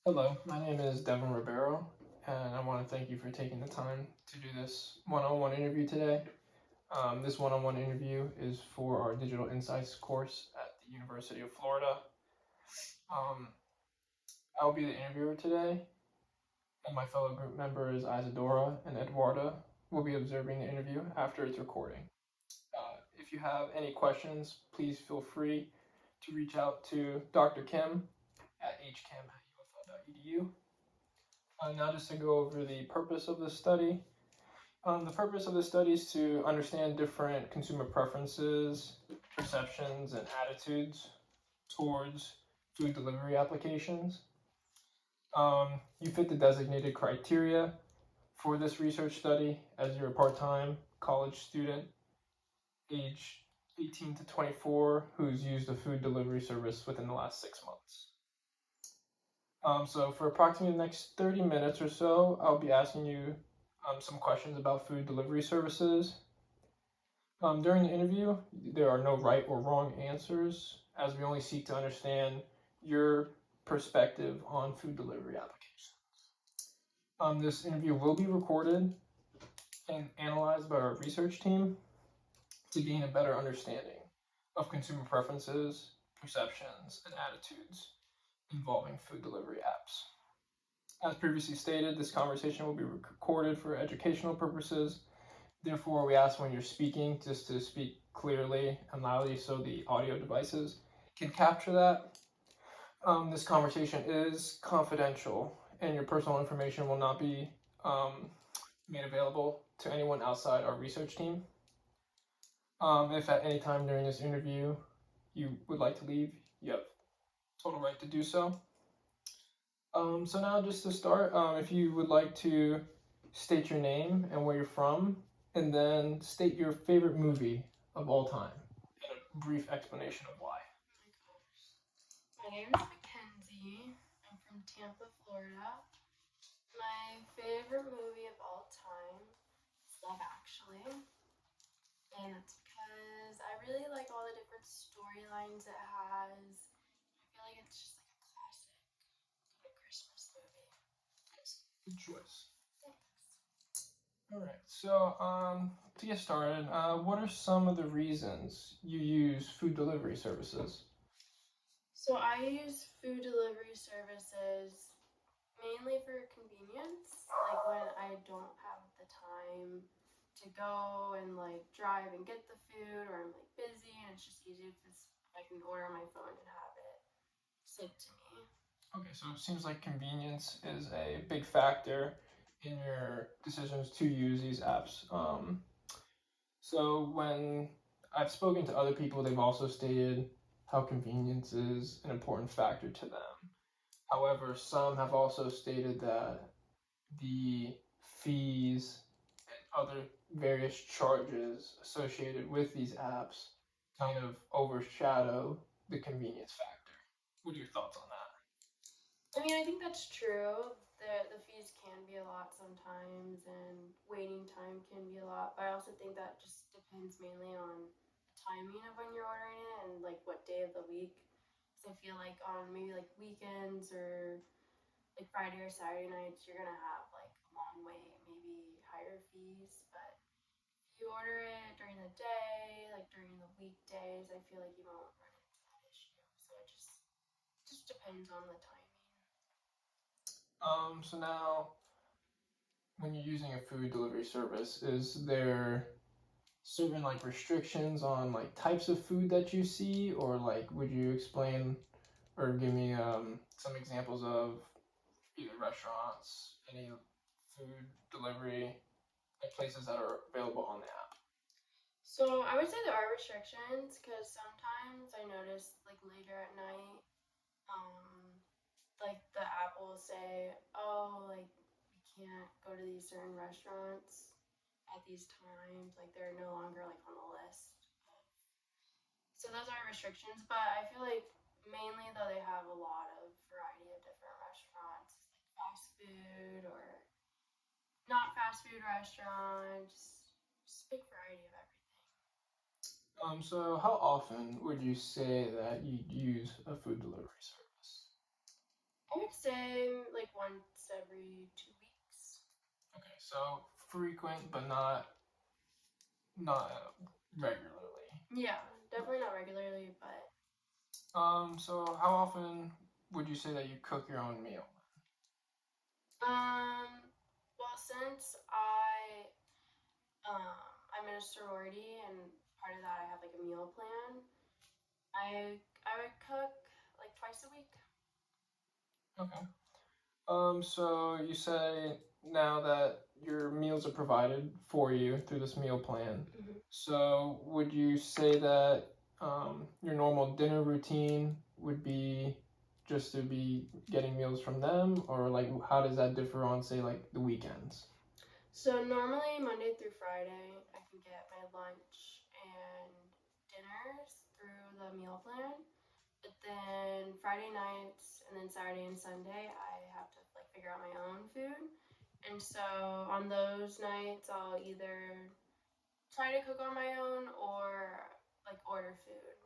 Hello, my name is Devin Ribeiro, and I want to thank you for taking the time to do this one-on-one interview today. This one-on-one interview is for our Digital Insights course at the University of Florida. Um, I'll be the interviewer today, and my fellow group members Isadora and Eduarda will be observing the interview after its recording. If you have any questions, please feel free to reach out to Dr. Kim at hkim@ufl.edu. Now just to go over the purpose of the study. The purpose of the study is to understand different consumer preferences, perceptions, and attitudes towards food delivery applications. You fit the designated criteria for this research study as you're a part-time college student, age 18 to 24, who's used a food delivery service within the last 6 months. So for approximately the next 30 minutes or so, I'll be asking you some questions about food delivery services. During the interview, there are no right or wrong answers, as we only seek to understand your perspective on food delivery applications. This interview will be recorded and analyzed by our research team to gain a better understanding of consumer preferences, perceptions, and attitudes involving food delivery apps. As previously stated, this conversation will be recorded for educational purposes. Therefore, we ask when you're speaking just to speak clearly and loudly so the audio devices can capture that. This conversation is confidential and your personal information will not be made available to anyone outside our research team. If at any time during this interview you would like to leave, you have total right to do so. So now just to start, if you would like to state your name and where you're from, and then state your favorite movie of all time, and a brief explanation of why. My name is Mackenzie. I'm from Tampa, Florida. My favorite movie of all time is Love Actually. And that's because I really like all the different storylines it has. I feel like it's just like a classic kind of Christmas movie. Good choice. Thanks. All right. So to get started, what are some of the reasons you use food delivery services? So I use food delivery services mainly for convenience, like when I don't have the time to go and like drive and get the food, or I'm like busy and it's just easy if I can order on my phone and have it sent to me. Okay, so it seems like convenience is a big factor in your decisions to use these apps. So when I've spoken to other people, they've also stated how convenience is an important factor to them. However, some have also stated that the fees and other various charges associated with these apps kind of overshadow the convenience factor. What are your thoughts on that? I mean, I think that's true. The fees can be a lot sometimes, and waiting time can be a lot. But I also think that just depends mainly on the timing of when you're ordering it and like what day of the week. Because I feel like on maybe like weekends or like Friday or Saturday nights, you're gonna have like a long wait, maybe higher fees. But if you order it during the day, like during the weekdays, I feel like you won't run into that issue. So it just depends on the timing. So now, when you're using a food delivery service, is there certain like restrictions on like types of food that you see, or like would you explain or give me some examples of either restaurants, any food delivery, like places that are available on the app? So I would say there are restrictions because sometimes I notice like later at night, like the app will say, oh, like we can't go to these certain restaurants at these times. Like they're no longer like on the list. So those are restrictions, but I feel like mainly though they have a lot of variety of different restaurants, like fast food or not fast food restaurants, just a big variety of everything. So how often would you say that you use a food delivery service? I would say like once every 2 weeks. Okay, so frequent, but not regularly. Yeah, definitely not regularly, but So how often would you say that you cook your own meal? well, since um I'm in a sorority and part of that I have like a meal plan, I would cook like twice a week. Okay. So you say now that your meals are provided for you through this meal plan. Hmm. So would you say that your normal dinner routine would be just to be getting meals from them, or like how does that differ on say like the weekends? So normally Monday through Friday I can get my lunch and dinners through the meal plan. But then Friday nights and then Saturday and Sunday, I have to like figure out my own food. And so on those nights, I'll either try to cook on my own or like order food.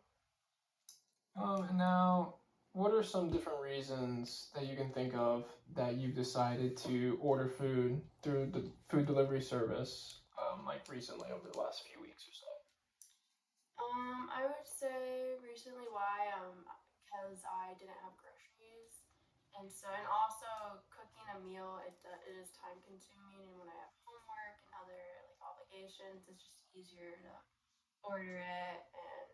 And now, what are some different reasons that you can think of that you've decided to order food through the food delivery service, like recently over the last few weeks or so? I would say recently why because I didn't have groceries, and so and also cooking a meal it is time consuming, and when I have homework and other like obligations, it's just easier to order it and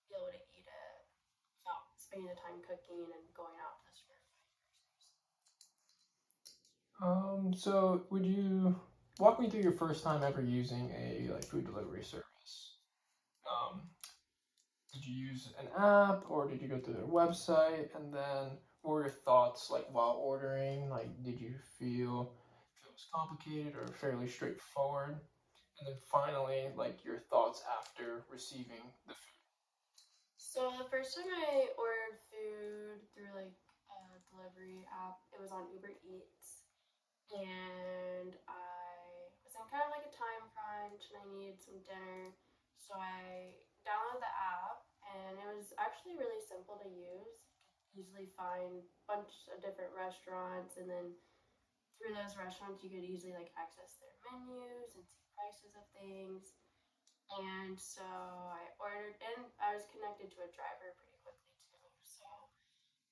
be able to eat it without spending the time cooking and going out to the store to buy groceries. So would you walk me through your first time ever using a like food delivery service? Um, did you use an app or did you go through their website? And then what were your thoughts like while ordering? Like, did you feel if it was complicated or fairly straightforward? And then finally, like your thoughts after receiving the food. So the first time I ordered food through like a delivery app, it was on Uber Eats, and I was in kind of like a time crunch and I needed some dinner, so I downloaded the app, and it was actually really simple to use. You could easily find a bunch of different restaurants, and then through those restaurants you could easily like access their menus and see prices of things. And so I ordered, and I was connected to a driver pretty quickly too. So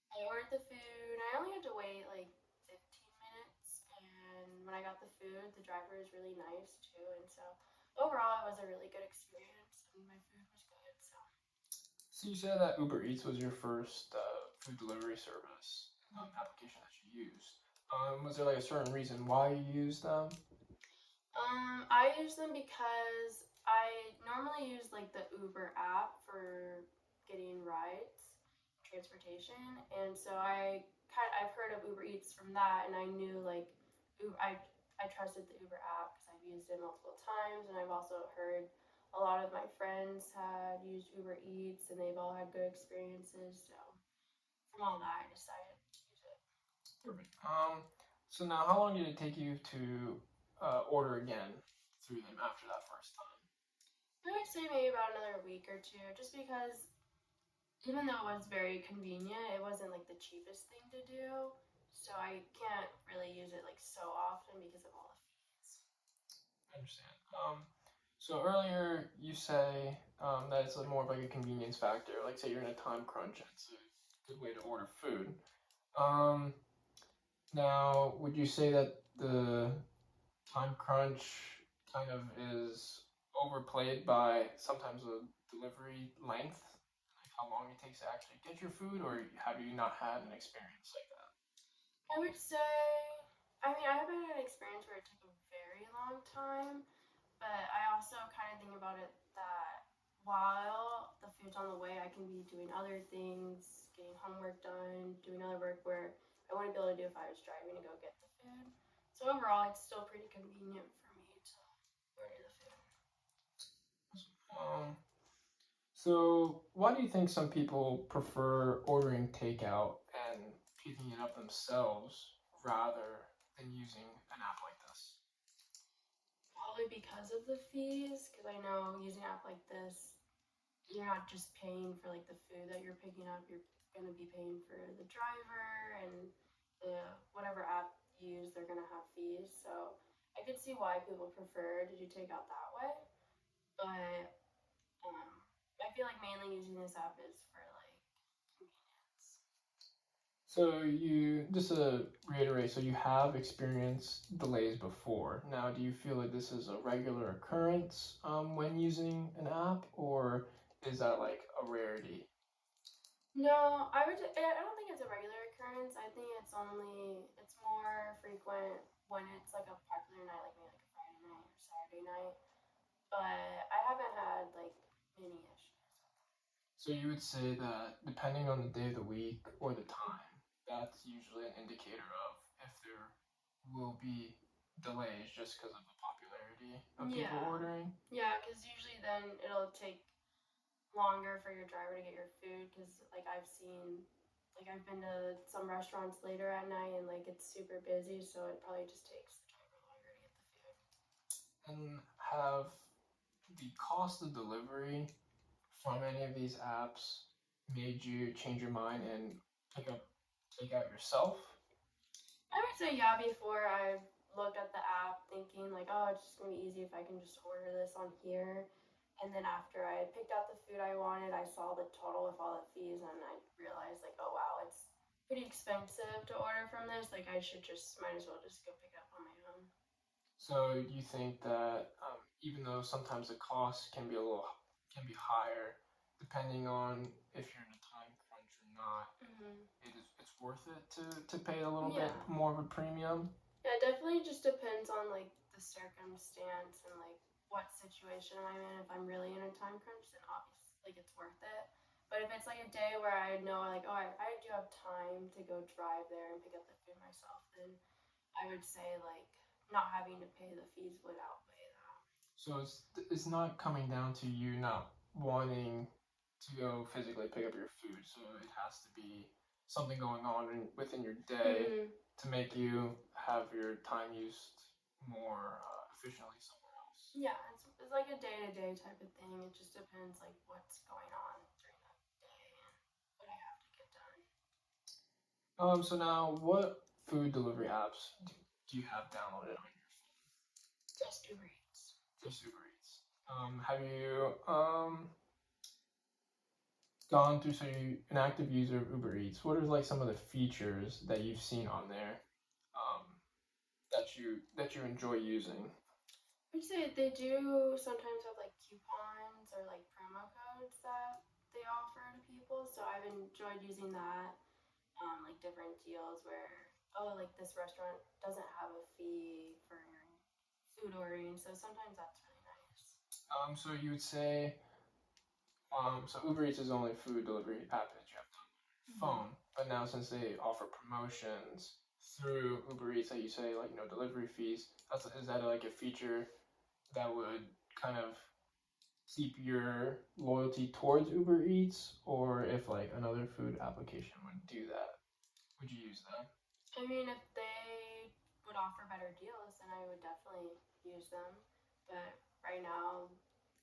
I ordered the food. I only had to wait like 15 minutes, and when I got the food, the driver was really nice too. And so overall, it was a really good experience, and my food was good. So So you said that Uber Eats was your first food delivery service application that you used. Was there like a certain reason why you used them? I use them because I normally use like the Uber app for getting rides, transportation, and so I've heard of Uber Eats from that, and I knew like I trusted the Uber app because I've used it multiple times, and I've also heard a lot of my friends had used Uber Eats, and they've all had good experiences. So from all that, I decided to use it. Perfect. So now, how long did it take you to order again through them after that first time? I would say maybe about another week or two, just because even though it was very convenient, it wasn't like the cheapest thing to do. So I can't really use it like so often because of all the fees. I understand. So earlier you say that it's more of like a convenience factor. Like, say you're in a time crunch, it's a good way to order food. Um, Now, would you say that the time crunch kind of is overplayed by sometimes the delivery length, like how long it takes to actually get your food, or have you not had an experience like that? I would say, I mean, I haven't had an experience where it took a very long time, but I also kind of think about it that while the food's on the way, I can be doing other things, getting homework done, doing other work where I wouldn't be able to do if I was driving to go get the food. So overall, it's still pretty convenient for me to order the food. Um, so why do you think some people prefer ordering takeout and picking it up themselves rather than using an app like this? Probably because of the fees, because I know using an app like this, you're not just paying for like the food that you're picking up, you're gonna be paying for the driver and whatever app you use, they're gonna have fees. So I could see why people prefer to do takeout that way, but I feel like mainly using this app is for like convenience. So just to reiterate, so you have experienced delays before. Now, do you feel like this is a regular occurrence when using an app, or is that like a rarity? No, I don't think it's a regular occurrence. I think it's more frequent when it's like a popular night, like maybe like a Friday night or Saturday night. But I haven't had like many issues. So you would say that depending on the day of the week or the time, that's usually an indicator of if there will be delays just because of the popularity of people Yeah, ordering. yeah, because usually then it'll take longer for your driver to get your food. Because like I've been to some restaurants later at night and like it's super busy, so it probably just takes the driver longer to get the food. And have the cost of delivery from any of these apps made you change your mind and pick up takeout yourself? I would say yeah. Before I've looked at the app, thinking like, oh, it's just gonna be easy if I can just order this on here. And then after I had picked out the food I wanted, I saw the total with all the fees, and I realized like, oh wow, it's pretty expensive to order from this. Like I should just might as well just go pick it up on my own. So you think that even though sometimes the cost can be higher, depending on if you're in a time crunch or not, it's worth it to pay a little bit Yeah. more of a premium. Yeah, it definitely just depends on like the circumstance and like what situation I'm in. If I'm really in a time crunch, then obviously like it's worth it. But if it's like a day where I know like, oh, I do have time to go drive there and pick up the food myself, then I would say like not having to pay the fees would outweigh that. So it's not coming down to you not wanting to go physically pick up your food. So it has to be something going on within your day to make you have your time used more efficiently somewhere else. Yeah, it's like a day to day type of thing. It just depends like what's going on during that day and what I have to get done. So now, what food delivery apps do you have downloaded on your Just Uber Eats. phone? Just Uber Eats. Have you gone through an active user of Uber Eats? What are like some of the features that you've seen on there um, that you enjoy using? I'd say they do sometimes have like coupons or like promo codes that they offer to people. So I've enjoyed using that. Like different deals where, oh, like this restaurant doesn't have a fee for food ordering. So sometimes that's really nice. So you would say, so Uber Eats is the only food delivery app that you have on your phone, but now since they offer promotions through Uber Eats, that you say like delivery fees, is that like a feature that would kind of keep your loyalty towards Uber Eats, or if like another food application would do that, would you use that? I mean, if they would offer better deals, then I would definitely use them. But right now,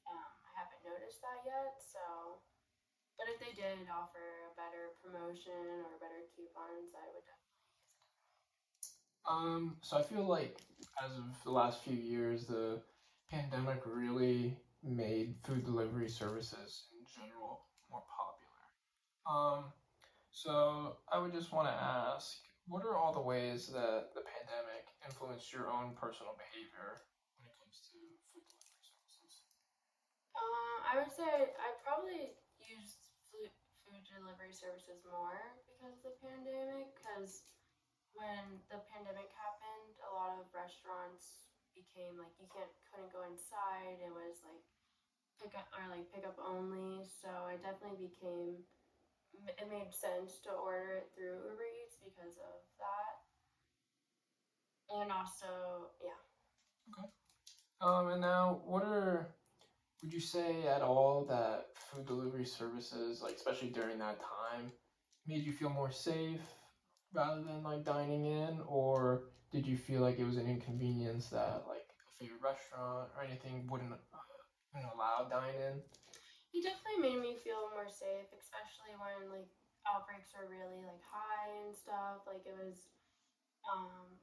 I haven't noticed that yet. So, but if they did offer a better promotion or better coupons, I would definitely use it. So I feel like as of the last few years, the pandemic really made food delivery services in general more popular. So I would just want to ask, what are all the ways that the pandemic influenced your own personal behavior when it comes to food delivery services? I would say I probably used food delivery services more because of the pandemic. Because when the pandemic happened, a lot of restaurants became like you couldn't go inside. It was like pick up only. So I definitely became it made sense to order it through Uber Eats because of that. And also, yeah. Okay. And now, would you say at all that food delivery services, like especially during that time, made you feel more safe rather than like dining in, or did you feel like it was an inconvenience that like a favorite restaurant or anything wouldn't allow dine in? It definitely made me feel more safe, especially when like outbreaks were really like high and stuff. Like it was.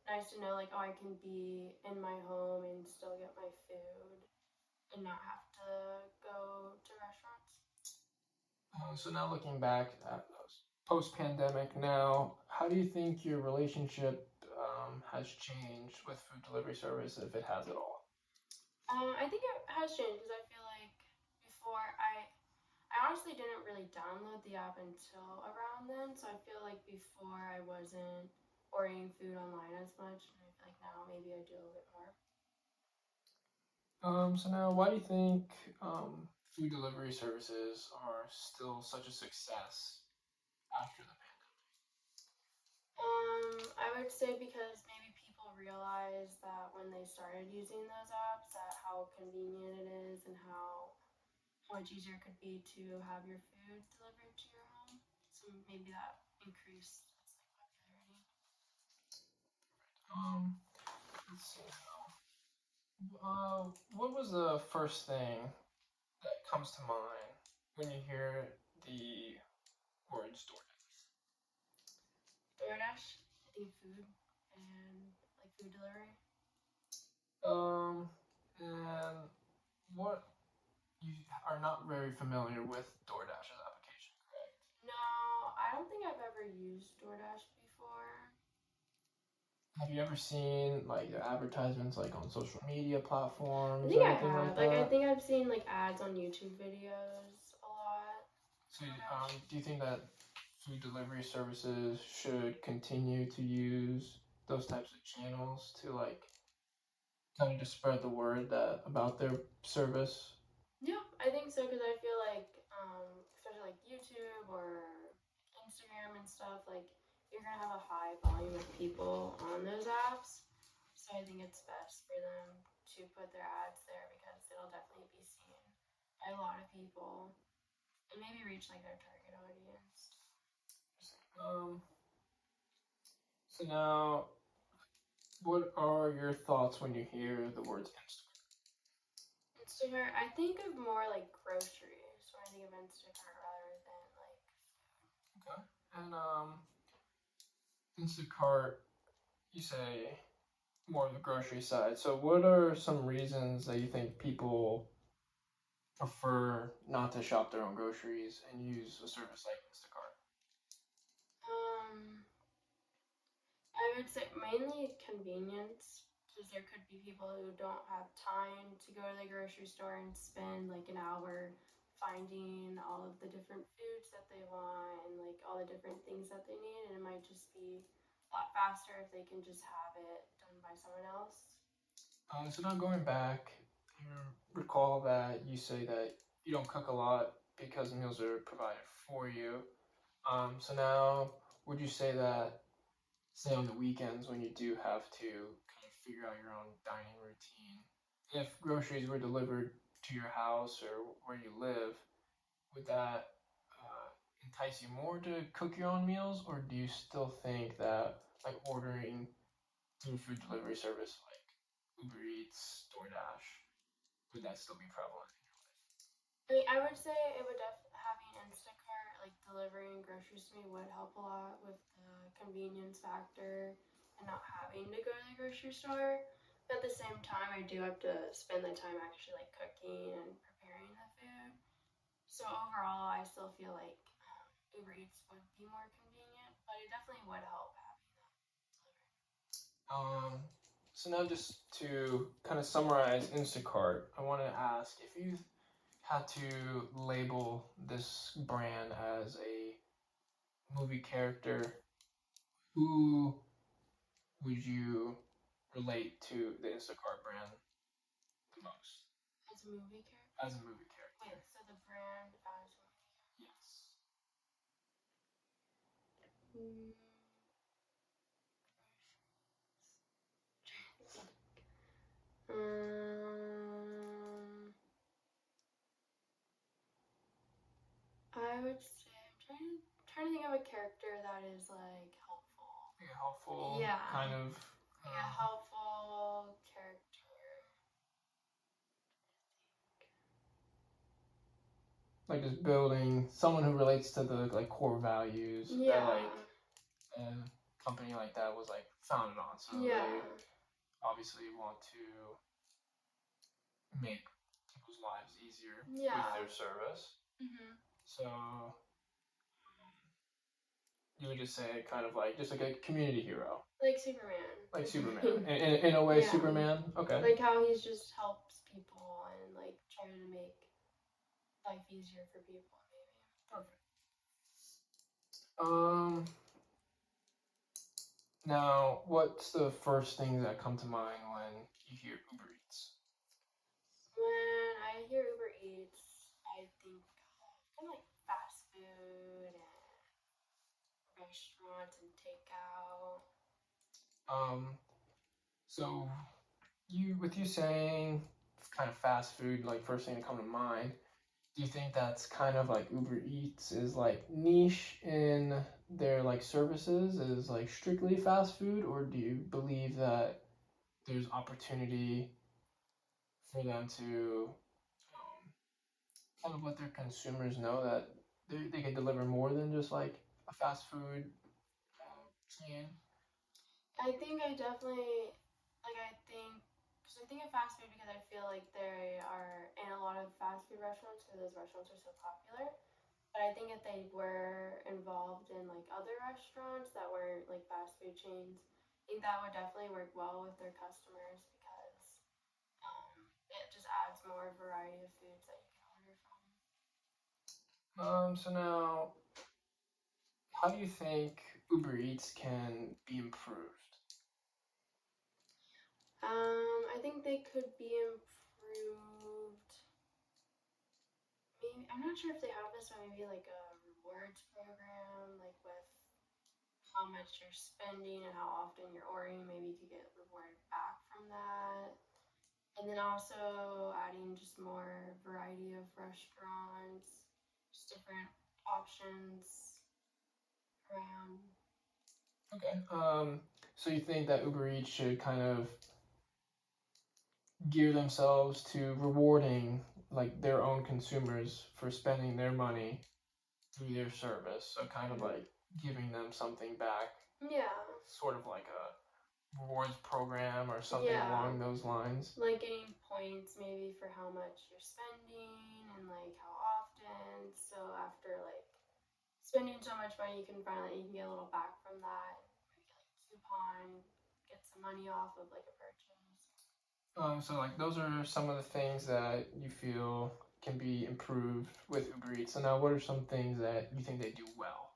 Nice to know, like, oh, I can be in my home and still get my food and not have to go to restaurants. So now looking back at post-pandemic now, how do you think your relationship has changed with food delivery service, if it has at all? I think it has changed because I feel like before I honestly didn't really download the app until around then, so I feel like before I wasn't ordering food online as much, and I feel like now maybe I do a little bit more. So now, why do you think food delivery services are still such a success after the I would say because maybe people realize that when they started using those apps, that how convenient it is and how much easier it could be to have your food delivered to your home. So maybe that increased its like popularity. pandemic? Let's see now. What was the first thing that comes to mind when you hear the words DoorDash? DoorDash, I think food and like food delivery. And what you are not very familiar with DoorDash's application, correct? No, I don't think I've ever used DoorDash before. Have you ever seen like their advertisements like on social media I platforms think or I anything like have. Like I that? think I've seen like ads on YouTube videos a lot. So, do you think that food delivery services should continue to use those types of channels to like kind of just spread the word that about their service? Yeah, I think so because I feel like, especially like YouTube or Instagram and stuff, like you're gonna have a high volume of people on those apps. So I think it's best for them to put their ads there because it'll definitely be seen by a lot of people and maybe reach like their target audience. Um, so now, what are your thoughts when you hear the words Instagram? Instacart, I think of more like groceries when I think of Instacart rather than like. Okay. And Instacart, you say more on the grocery side. So, what are some reasons that you think people prefer not to shop their own groceries and use a service like Instacart? Um, I would say mainly convenience because there could be people who don't have time to go to the grocery store and spend like an hour finding all of the different foods that they want and like all the different things that they need, and it might just be a lot faster if they can just have it done by someone else. So now going back, I recall that you say that you don't cook a lot because meals are provided for you. So now, would you say that, say on the weekends when you do have to kind of figure out your own dining routine, if groceries were delivered to your house or where you live, would that entice you more to cook your own meals, or do you still think that like ordering through food delivery service like Uber Eats, DoorDash, would that still be prevalent in your life? I mean, I would say it would having Instacart like delivering groceries to me would help a lot with the convenience factor and not having to go to the grocery store. But at the same time, I do have to spend the time actually like cooking and preparing the food. So overall, I still feel like Uber Eats would be more convenient, but it definitely would help having that delivered. Um, so now just to kind of summarize Instacart, I want to ask if you had to label this brand as a movie character, who would you relate to the Instacart brand the most? As a movie character? As a movie character. Wait, so the brand as a movie Yes. character? I would say I'm trying to think of a character that is like helpful. Like a helpful Yeah. kind of. Like a helpful character. Like just building someone who relates to the like core values Yeah. that like company like that was like founded on. So Yeah. they obviously want to make people's lives easier Yeah. with their service. Mhm. So you would just say kind of like just like a community hero. Like Superman. Like Superman. In a way, Yeah. Superman. Okay. Like how he's just helps people and like trying to make life easier for people, maybe. Perfect. Now, what's the first things that come to mind when you hear Uber Eats? When I hear Uber Eats, I think kind of like fast food and restaurants and takeout. So with you saying kind of fast food, like first thing to come to mind, do you think that's kind of like Uber Eats is like niche in their like services is like strictly fast food, or do you believe that there's opportunity for them to kind of let their consumers know that they can deliver more than just like a fast food chain? I think I definitely like. Because I think of fast food because I feel like they are in a lot of fast food restaurants because those restaurants are so popular. But I think if they were involved in like other restaurants that weren't like fast food chains, I think that would definitely work well with their customers because it just adds more variety of foods that you can order from. So now, how do you think Uber Eats can be improved? I think they could be improved. Maybe I'm not sure if they have this, but maybe like a rewards program, like with how much you're spending and how often you're ordering. Maybe you could get rewarded back from that. And then also adding just more variety of restaurants, just different options around. Okay. So you think that Uber Eats should kind of gear themselves to rewarding like their own consumers for spending their money through their service, so kind of like giving them something back, Yeah. sort of like a rewards program or something Yeah. along those lines. Like getting points maybe for how much you're spending and like how often. So after like spending so much money, you can get a little back from that. Maybe get like a coupon, get some money off of like a purchase. So like those are some of the things that you feel can be improved with Uber Eats. So now, what are some things that you think they do well?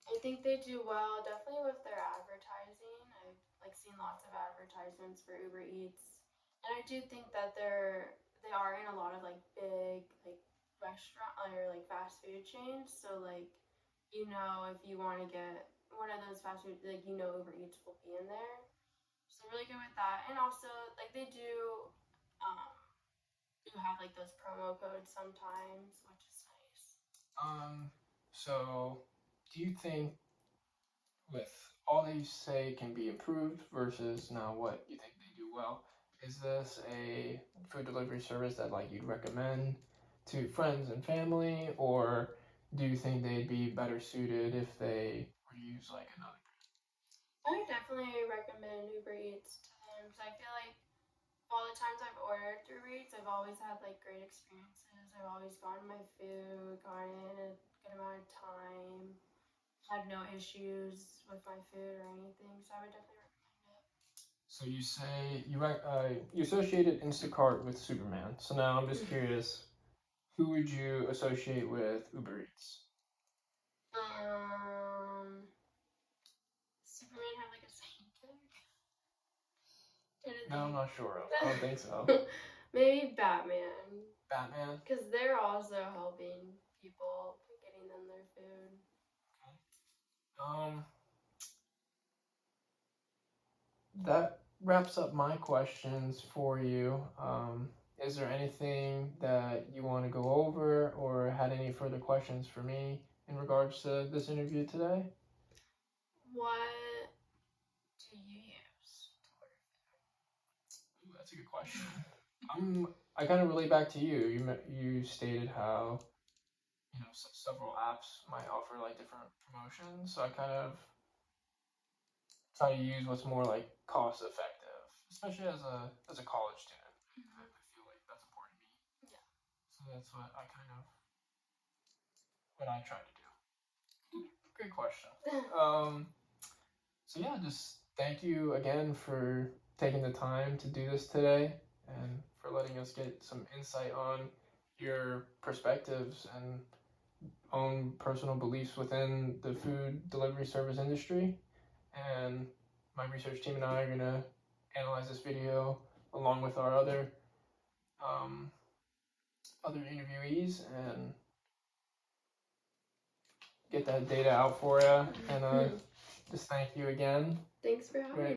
I think they do well, definitely with their advertising. I've like seen lots of advertisements for Uber Eats, and I do think that they are in a lot of like big like restaurant or like fast food chains. So like if you want to get one of those fast food like Uber Eats will be in there. So really good with that, and also like they um do have like those promo codes sometimes, which is nice. So do you think with all they say can be improved versus now what you think they do well, is this a food delivery service that like you'd recommend to friends and family, or do you think they'd be better suited if they were to use like another? I would definitely recommend Uber Eats to them because I feel like all the times I've ordered through Uber Eats, I've always had like great experiences. I've always gotten my food, gotten it in a good amount of time, had no issues with my food or anything. So I would definitely recommend it. So you say you associated Instacart with Superman. So now I'm just curious, who would you associate with Uber Eats? Superman have like a sidekick? No, I'm not sure of. I don't think so. Maybe Batman. Batman? Because they're also helping people getting them their food. Um, that wraps up my questions for you. Is there anything that you want to go over or had any further questions for me in regards to this interview today? What do you use to order food? Ooh, that's a good question. I kind of relate back to you. You stated how several apps might offer like different promotions. So I kind of try to use what's more like cost effective, especially as a college student. I feel like that's important to me. Yeah. So that's what I try to do. Great question. So yeah, just thank you again for taking the time to do this today and for letting us get some insight on your perspectives and own personal beliefs within the food delivery service industry. And my research team and I are gonna analyze this video along with our other interviewees and get that data out for you. And just thank you again. Thanks for having me.